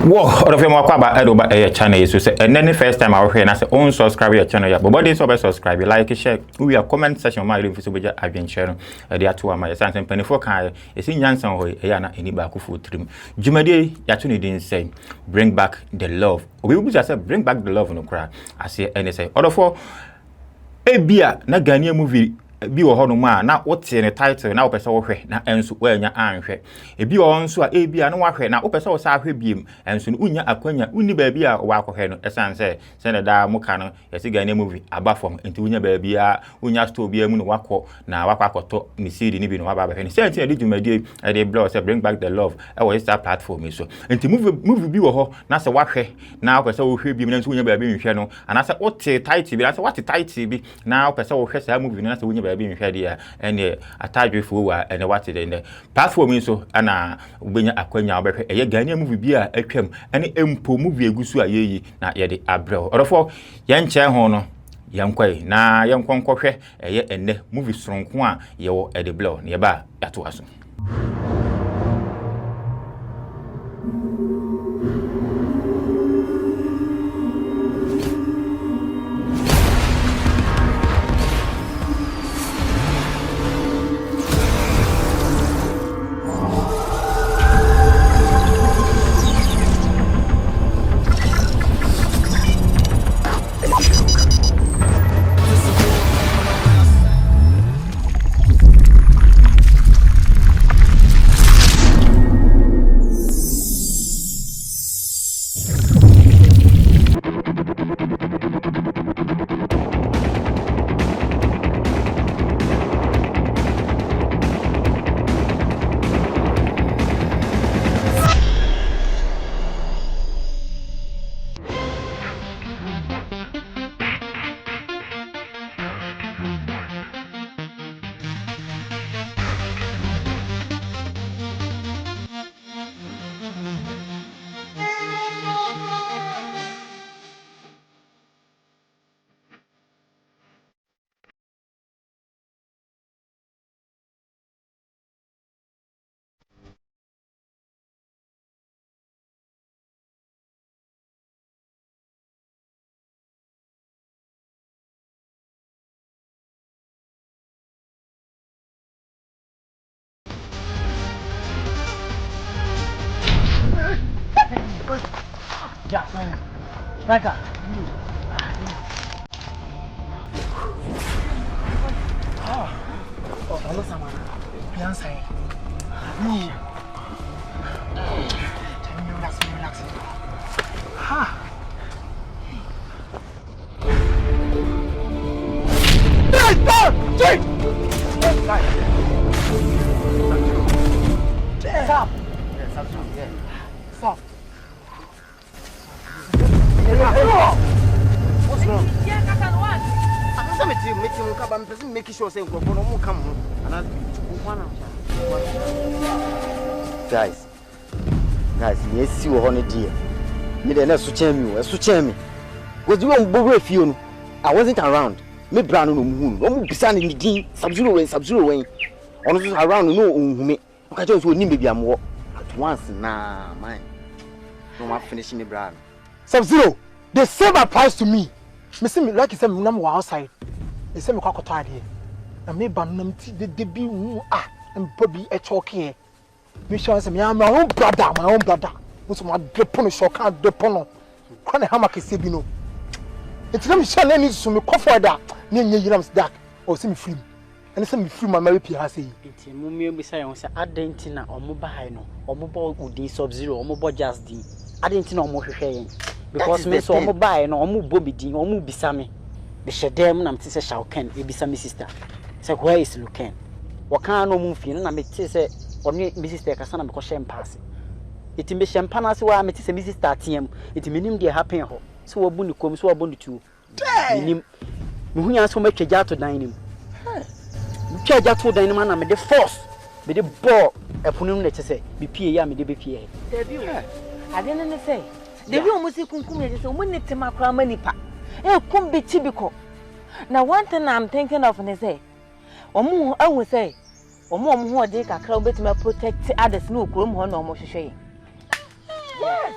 Whoa, all of them are about Edoba a channel. So say, and then the first time I was here, and I say, own subscribe your channel. Yeah, but what is over subscribe? Like, share. We are comment section. My link is over there. I've been sharing. They are two of my sons and 24 kind. It's in Jansen Hoy. Yana any back of trim. Jumadi, Yatuni didn't say, bring back the love. We will just say, bring back the love in the crowd. I say, and they say, all of all, a beer, na Ghanaian movie. Bi wo hono ma na wote ne title na wopese wo hwe na enso wanya anhwe ebi wo nso a ebia na wahwe na wopese wo sa hwe biem enso unya akwanya uni ba bia wo akwohwe no esan se na da muka no yesi Ghanaian movie aba fom enti unya ba bia unya store bia mu no wakọ na wakwakoto ni CD ni bi no waba ba hwe ni se enti di dwumadie e dey blog say bring back the love e wo Insta platform so enti movie bi wo ho na se wahwe na wopese wo hwe biem na enso unya ba bia nhwe no ana se wote title bi na se wote title bi na wopese wo hwe sa movie na se unya be nhwede ene atadwefo wa ene wate de platform so ana ubenya akwanya obehwe eye Ghanaian movie bi a atwam ene empo movie egusu a yeyi na ye de abrel orofo ye nche ho no yankwai na yankonkwohwe eye ene movie soronko a ye wo ede blow ne ba yato aso. Yeah, Franka. Oh, hello, Sama. Fiancé. Relax. Ha. Stop. Stop. What's wrong? Yeah, Katan, what? I'm just making sure say go no come guys, yes, see you on a dear. Me the next to chain me. Was you on Bobo Fion? I wasn't around. Me brown no moon. No more beside in the D, sub-zero way. On around no me. I just would need maybe I'm walk at once. Nah, mine. No more finishing me brown. Sub-Zero, the same applies to me. Me see me like you say me number outside. They say me quite tired here. Na me ban the debut and probably a talk here. Me sure say me am my own brother. What's my depon shock and depon. Can I hammer say bi no. It's them shall any so me cover that. Near Yams dark or see me free. And say me free my Mary P say. It's mummy be say on say adentina or mobile no or mobile would Sub-Zero or mobile just D. Adentina or more sharing. Because me so mobile no omu bobi din omu bisame be shedem na mte se shauken e bisame sister say where is Luken waka no mu fi no na mete se oni mi sister kasa na me ko shempase iti me shempana se wa mete se mi sister atiem iti menim de happen ho se wo bu ni kom se wo bu ni tu menim me hunya so matwaja to dan nim twaja to dan nim na me de force me de ball epunum na che se be pie ya me de be pie debi o ade ne say debi o musi kunkum ye say o munni tema kra manipa e kum be tibiko na one thing I'm thinking of ne say omu awu say omu ho de kakra obetima protect others no kurom ho na omo hwehwe yes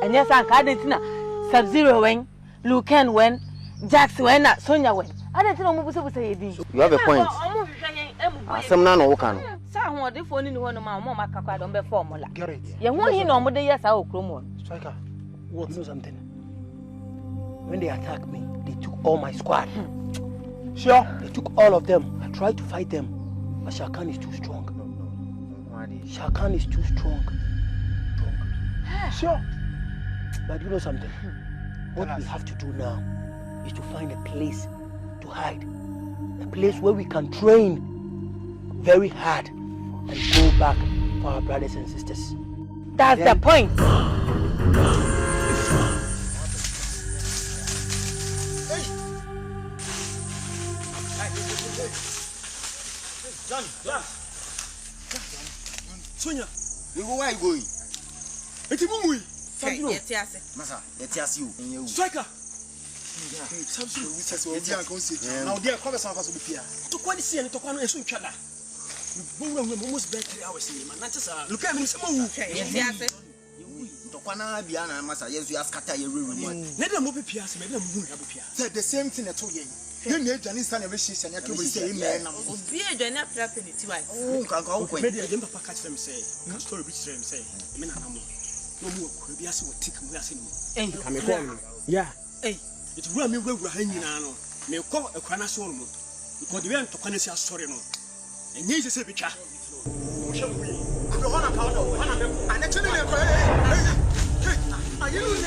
And yes, I can't Sub-Zero when, Lucan when, Jax when, Sonia when. I don't know what to say. You have a point. Some none or can. Someone if only one of my mama on the formula. Get it. You want you know, but yes, I will come. Striker, what? You know something? When they attacked me, they took all my squad. Sure. They took all of them. I tried to fight them, but Shakan is too strong. Shakan is too strong. Sure. But you know something? What we have to do now is to find a place to hide. A place where we can train very hard and go back for our brothers and sisters. That's the point. Sonia, where are you going? it's a movie. Massa, let's ask you. Striker. Now, dear, come some of us will be here. To quite see and to one is each other. Almost back 3 hours in my Manchester. Look at me, some more. Tokwana biana massa, yes, you ask Kata your room. Never move Pias, maybe said the same thing at all. You made Janice and every season. I could say, man, Be a journey up in it twice. oh, can go away. maybe I didn't catch them say, can't story which them say, no more, could be as what tick we are saying. Come Yeah, it's where me we're hanging on. May call a Ghanacelebs because the way to Ghanacelebs story. And here's a picture. And actually, are you losing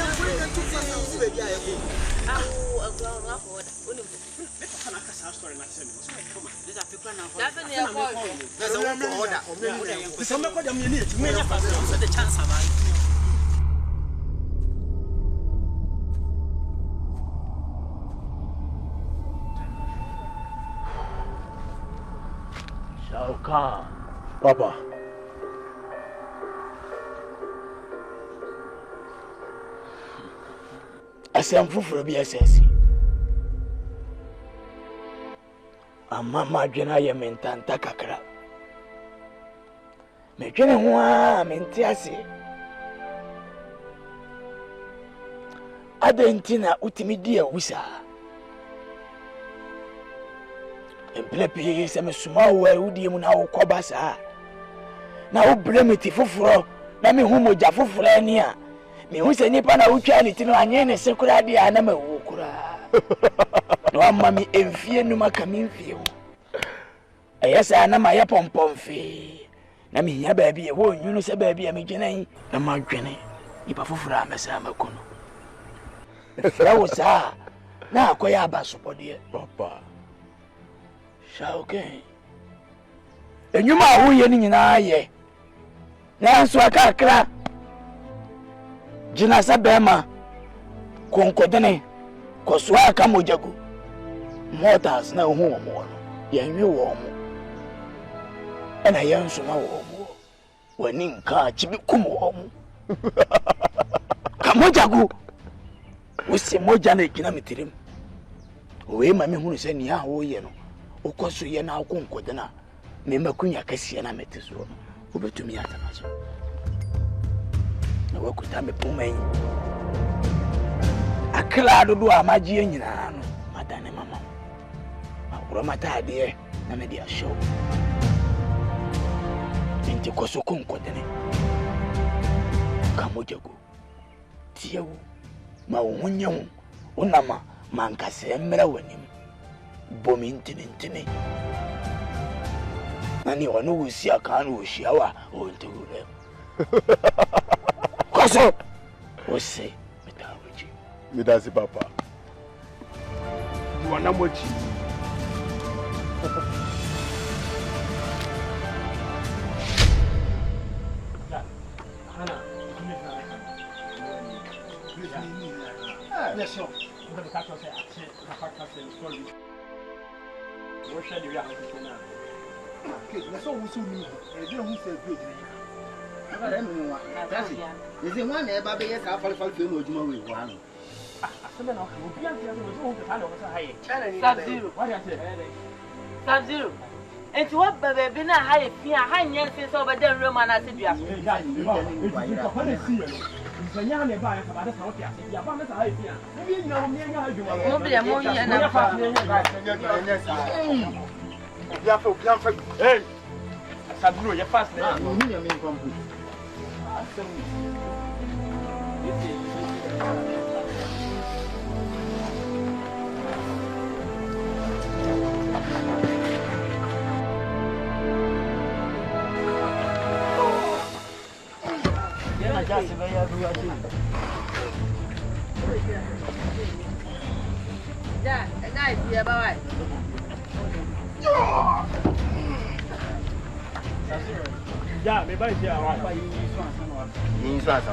Shauka, Papa. Asem fufuro bi asasi. Mama dwena ye mentanta kakra. Me dwene ho a mente ase. Adentina utimi di awusa. Emplepi se me suma wo ewudi mu na wo koba sa. Na wo bremeti fufuro na me hu moja fufuro ani a. Me hu se nipa na wutwa ni tino anye ne sekura dia na mawu kura. No amma mi emfie no maka mi mfie ho. Ayesa na ma ya pompomfe. Na mi nya baabi e wo nwunu se baabi a me gwenan na ma dwene. Nipa fufura amesa makono. Fra wo sa na akoya abasopode papa. Shauke. Enyuma wo ye ni nyina ye. Na nso akakra. Jina sabema konkodene koswa ka mojagu motas na hu wo mo yanwe wo mo ana yanso ma wo mo wani nka chibi kum wo mo ka mojagu usi moja na gina mitirim we ma me hunu se ni a wo ye no ukoso ye na konkodena me makunya kasiye na metiso no obetumi atamaso na wakuta me pumen akla dodo amagie nyina no madane mama akura matade na me dia show enti koso konkodene kamojago tiewu ma wonyewu onama mankase mmera wanim bomi ntini nani wanu wusi aka no hyiawa o ntugure Koso ose metawoji midasi papa wana mochi Yes, sir. I'm going to catch us at story. What shall you have to now? Okay, let's all who knew. I don't who said good. Is it one ever be a couple of film with you? Sub-Zero. And what baby na high fear, high yes, over the Roman as it Sanya ne ba ya ka ba da sawo fiase. Ya ba me sa ha fi a. Ebi nyina ho me nya ha dwuma. Mo be mo yi na fa. Hey. Saburo ye fast na. No me me complete. Just where you do it. Yeah, guys, yeah, bye. Yeah, me buy here. Ni so asa.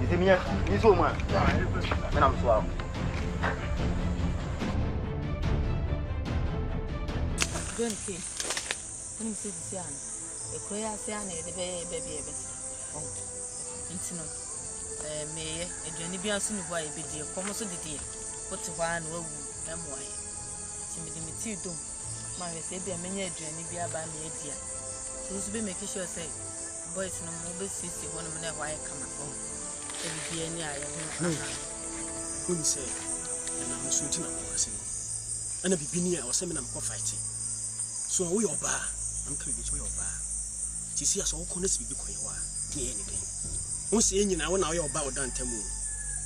Ite miya, ni so ma. Me na mso am. Don't see. When you see the sun. Ekoya se ana de baby ebesa oh ntino meye aduane bi aso ne bo aye bedie komo so didie wote hwa na wawu emoaye timidi meti dom ma hwese bia menya aduane bi aba na edia so be make sure say boys no mo be sisi ho no na hwa aye kama oh e bia ni aye ho kun se na mo so ntina mo ase ana bibini a o se me na mo fight so wo yo ba am ka bi so yo ba Tisi aso kono sibi koyewa ni ene den won se nyina wona wo ba odan tamu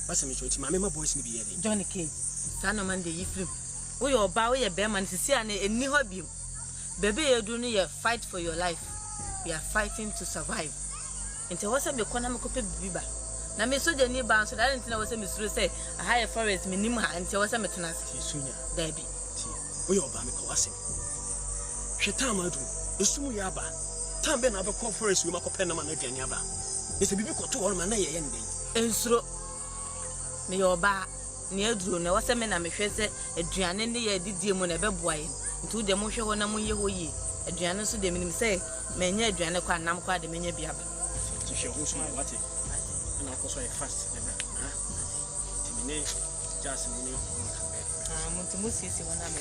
basa me choti mama boys ni bi yede John Ghpage sana man de yifrim wo yo ba wo ye be man sisi ane eni ho bi bebe ye do no ye fight for your life we are fighting to survive ente wo se me kona me kope biba na me soja ni ba so da ntina wo se me suru say a high forest me nim ha ente wo se me tena se sunya da bi wo yo ba me ko wase hweta madu esumu ya ba tambe na be conference we makope na ma na duane aba ese bibi koto wo ma na ye nden ensuro me yo ba ne aduro na wose me na me hwese aduane ne ye didie mu na beboa ye ntu de mo hwe ho na mo ye ho yi aduane so de minim say menya aduane kwa nam kwa de menya bi aba ti hwe ho so ma wate na ko so e fast na ha ti mine just mine mo ti mo sisi wona me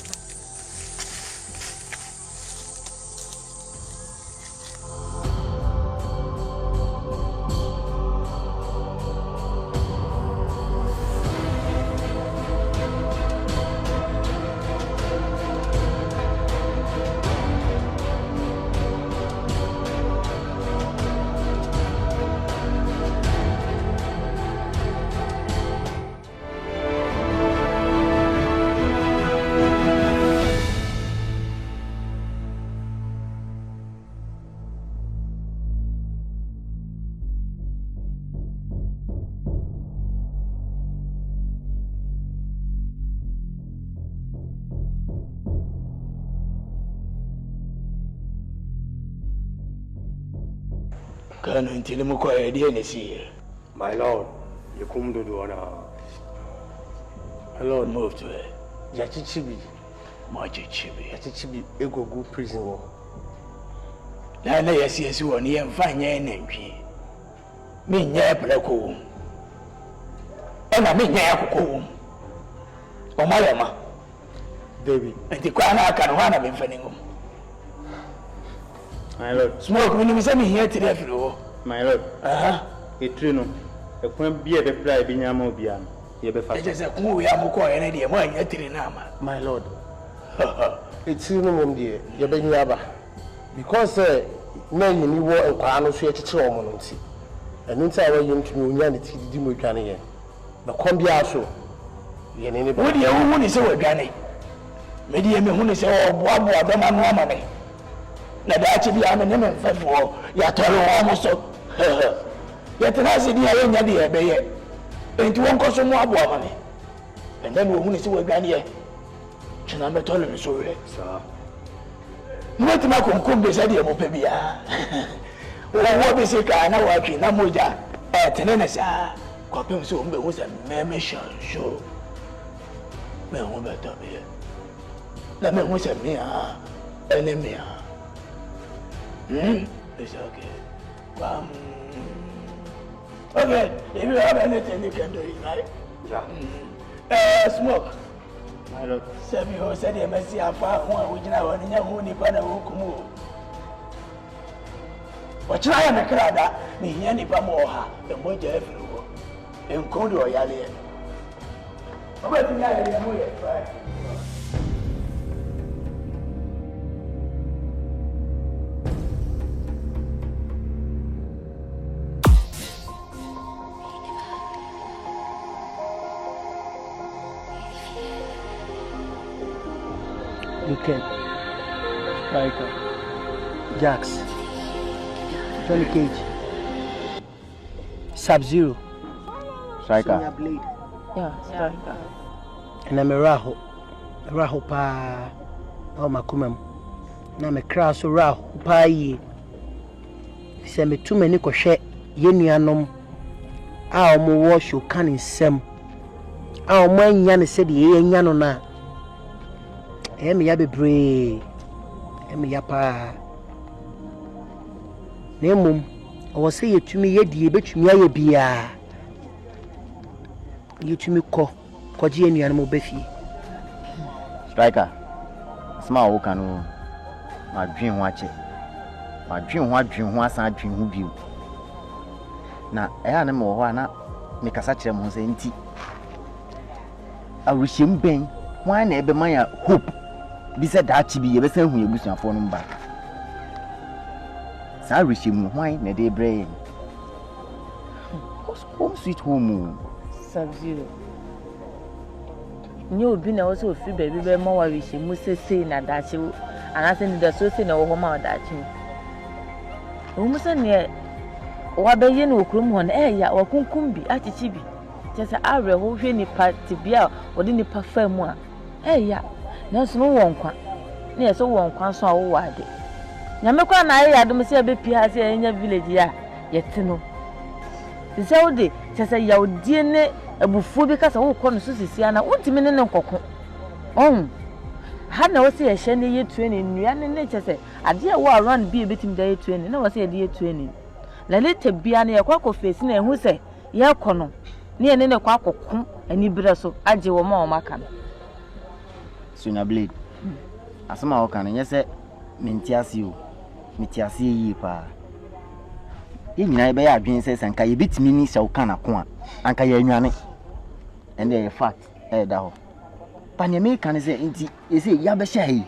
Kano ntini mu kwa edie ne si. My lord, you come to do ona. My lord move to it. Ya chichibi, Ma chichibi. ya chichibi egogu prison wo. Na yesi woni ye mfa nya nantwi. Me nya pleko. Ena me nya akoko. O ma yama. David, Enti kwa na aka no na me mfa ningo. my lord, Smoke me ni se me here tire afiri wo. my lord. Aha. Etri no, ekwan bia be fly bi nyama obia no. Ye be fa. Eje se ku ya mu ko ene de mo anya tire na ama. My lord. Etri no mom de ye be nyaba. Because na yini wo nkwa no so ye chichire omo no nti. Enu nti awa ye ntumi onya ne ti di mo dwane ye. Na kon bia so ye ne ne. Wo de wo ni se wo dwane. Me de me hu ni se wo boa be ma no ama ne. Na da chi bia me ne me mfefo ya tore wo mo so. Ya tena se dia ye nya de ye be ye. Enti won ko so mo aboa ma ne. And then wo hu ni se wo dwane ye. China me tole me so we. Sir. Mwati ma konkombe sa de mo pe bia. Wo be se ka na wa twi na moja. Tene na sa. Kwa pe so mbe wo se me show. Me ho be to be. Na me ho se me a. Enemy a. It's okay. Okay, if you have anything you can do it, right? Yeah. Smoke. My lord. Sebi ho said the mercy afa ho a wogina woni nya ho ni pa na wo kumu. Ochira ya mekrada me hia nipa mo ha e moja efiri ho. Enkondo oyale. Oba ti ya ya mo ye try. You can. Striker. Jax. Johnny Cage. Sub-Zero. Striker. Blade. Yeah, striker. And I'm a Raho. Raho pa. Oh, my kumam. Na me crash Raho pa ye. Se me too many koshe. Yenuanom. A omo wash you can in sem. A omo nyane said ye nyano na. Emi ya bebre. Emi ya pa. Nemum. O say yetumi yedi betumi aye bia. Yetumi koji enuan mo befie. Striker. Sma wo kanu. Ma dwen ho ache. Ma dwen ho asan dwen ho biu. Na eya ne mo ho ana me kasa kire mo se nti. Awuhyem ben. Wan na ebe man ya hope. Bi se da chi bi ye be san hu ebusuafo no mba. Sa awuhyem wan na de bre. Home sweet home. Sub-Zero. Nye obi na wo so free baby be ma wa awuhyem sese na dachi anase ni da so se na wo ho ma dachi. Wo mu se ne wa be ye na okrum ho na ya wa kunkum bi achichi bi. Chese awre ho hwe ni party bia wo de ni pa famu a ya na so wo nkwa na ye so wo nkwa so a wo wade nyame kwa na ya dum se be pia se enya village ya yete no se wo de chese ya odie ne abufuo bi kasa wo kɔ no so sisia na wontimi ne nkɔko ha na wo se ye hye ne ye training nua ne chese ade a wo around bi ebetimi da ye training na wo se ye de ye training la leta bia na ye kwa face na ehu se ye kɔ no ne ne kwa akɔko ani bere so age wo ma o maka no Sunya Blade. Asama wo kan nye se mentiase o. Mentiase yi pa. Ye nyina ye be ya adwen se sanka ye betimi ni se wo kan ako a. Anka ye anwane. And the fact da ho. Pa ne me kan se nti ye se ya be hye yi.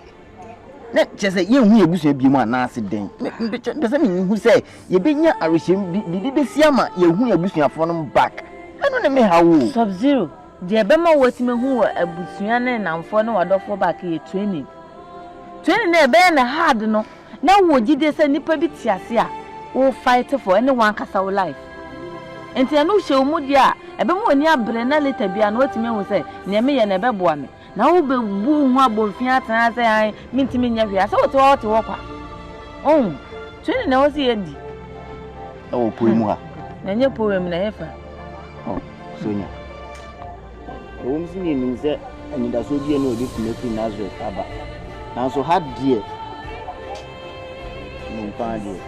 Na che se ye hu ebusu abi mu ana ase den. Me se me hu se ye be nya arehyem bi be si ama ye hu ebusuafo no back. Eno ne me hawo. Sub-Zero. The Bema was me who were a busuan and for no other for back here training. Training there being a hard no. Now would you say nipper bit yasia or fight for anyone cast our life? And I know show Mudia, a bemo near Brenna later be an what me will say, near me and a babuame. Now be boom wabble fiat and I say I mean to me near so to walk. Oh, training I was here. Oh, poem. And your poem in a heifer. Oh, Sonia. Won si ni nim se anida so die na odi fumeti Nazareth aba na so had die no pa die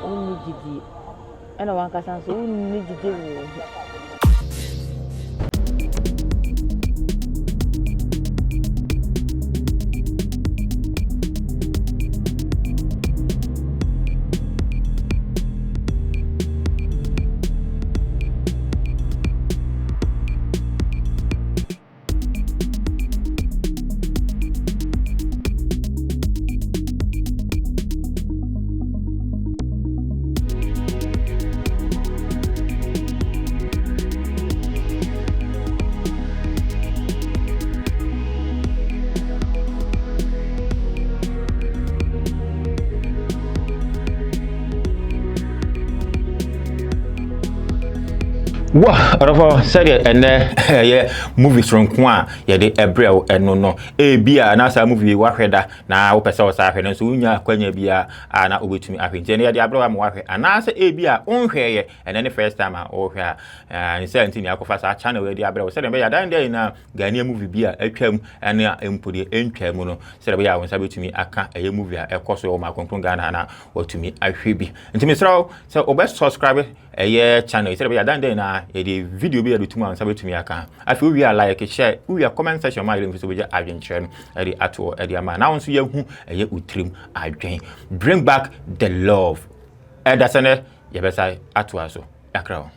Only gidi ana wanka san so only gidi wo Wow, Rafo said and yeah, movies from Kwa, yeah, the Ebrel and no, bia, and as a movie, Waheda, now, Pesa Safen, so Unya, Quenya Bia, and I will to me, I think, Jenny, the Abram Wafe, and I say, bia, own hair, and then the first time I owe her, and 17 Yakofasa channel where the Abra said, I down there in a Ghanaian movie beer, a chem, and input the encamuno, said, I was able to me, I can't a movie, a course of my concern Ghana, or to me, I should be. And to me, so, best subscribe, ɛyɛ channel sɛ bɛyɛ dan den na yɛde video bi yɛde tuma ansa betumi aka afi we are like share we are comment section ma yɛde mfiso bɛgya adwenkyerɛ no ɛde ato ɛde ama na nso yɛhu ɛyɛ utrim adwen bring back the love ɛda sɛ ne yɛbɛsa ato aso akra